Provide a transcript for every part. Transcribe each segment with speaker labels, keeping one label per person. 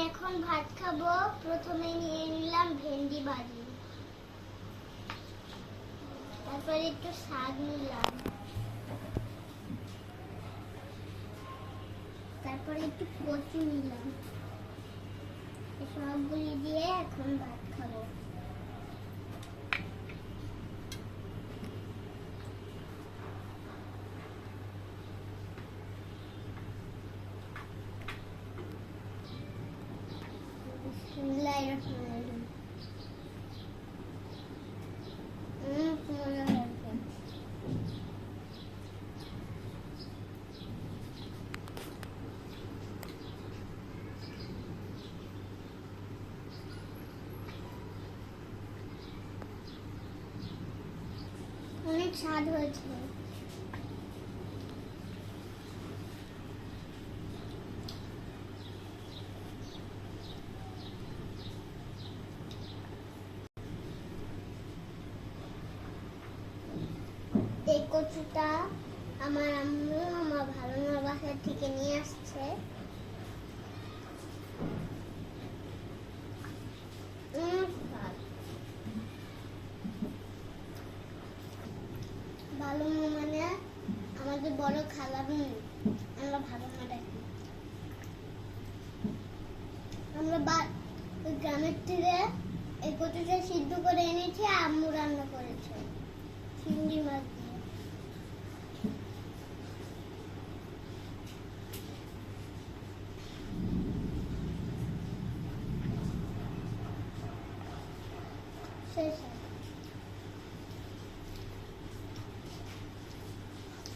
Speaker 1: এখন ভাত খাবো। প্রথমে নিয়ে নিলাম ভেন্ডি ভাজি, তারপরে একটু শাক নিলাম, তারপরে একটু কচু নিলাম। সবগুলি দিয়ে এখন ভাত খাবো। বিসমিল্লাহিররহমানিররহিম। অনেক স্বাদ হয়েছে। এই কচুটা আমার আম্মু আমার ভালোনার বাসা থেকে নিয়ে আসছে। ভালো মানে আমাদের বড় খালার মেয়ে, আমরা ভালো না ডাকি। আমরা গ্রামের থেকে এই কচুটা সিদ্ধ করে এনেছি, আম্মু রান্না করেছে চিংড়ি মাছ দিয়ে।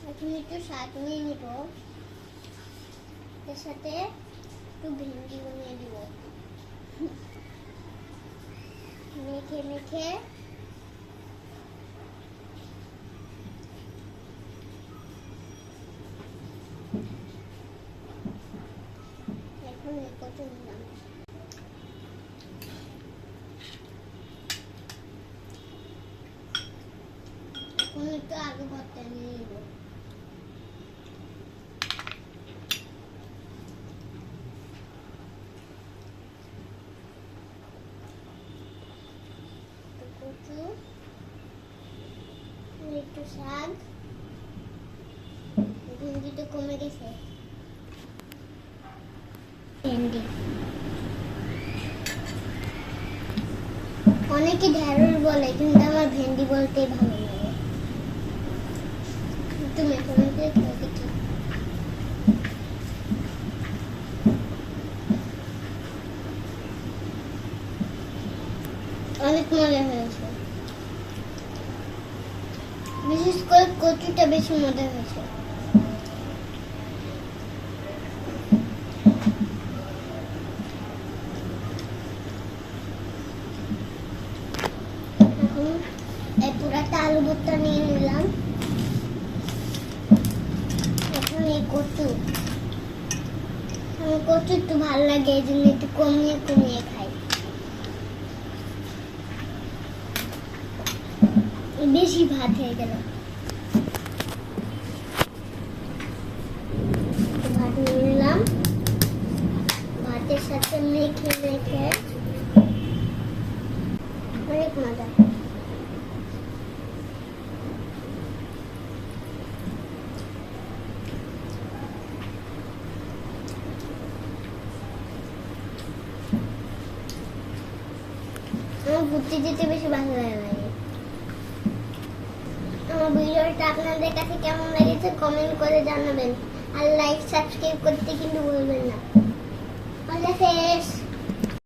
Speaker 1: এখন একটু শাক নিয়ে নিব, এর সাথে একটু ভেন্ডি বানিয়ে দিব। মেখে মেখে এখন এই কচু নিলাম। এখন একটু আলু ভর্তা নিয়ে নিব। কচু, একটু শাক, ভেন্ডিটা কমে গেছে। ভেন্ডি অনেকে ঢেঁড়স বলে, কিন্তু আমার ভেন্ডি বলতেই ভালো লাগে। একটু মেখে মেখে খেয়ে দেখি। অনেক মজা হয়েছে, বিশেষ করে কচুটা বেশি মজা হয়েছে। এখন এই পুরাটা আলু ভর্তা নিয়ে নিলাম। এখন এই কচু, আমার কচু একটু ভালো লাগে, এই জন্য একটু কমিয়ে কমিয়ে খাই। বেশি ভাত হয়ে গেল। ভাত নিয়ে নিলাম, ভাতের সাথে মেখে মেখে অনেক মজা। আমার ঘুরতে যেতে বেশি ভালো লাগে। আমার ভিডিওটা আপনাদের কাছে কেমন লেগেছে কমেন্ট করে জানাবেন, আর লাইক সাবস্ক্রাইব করতে কিন্তু ভুলবেন না। আল্লাহ হাফেজ।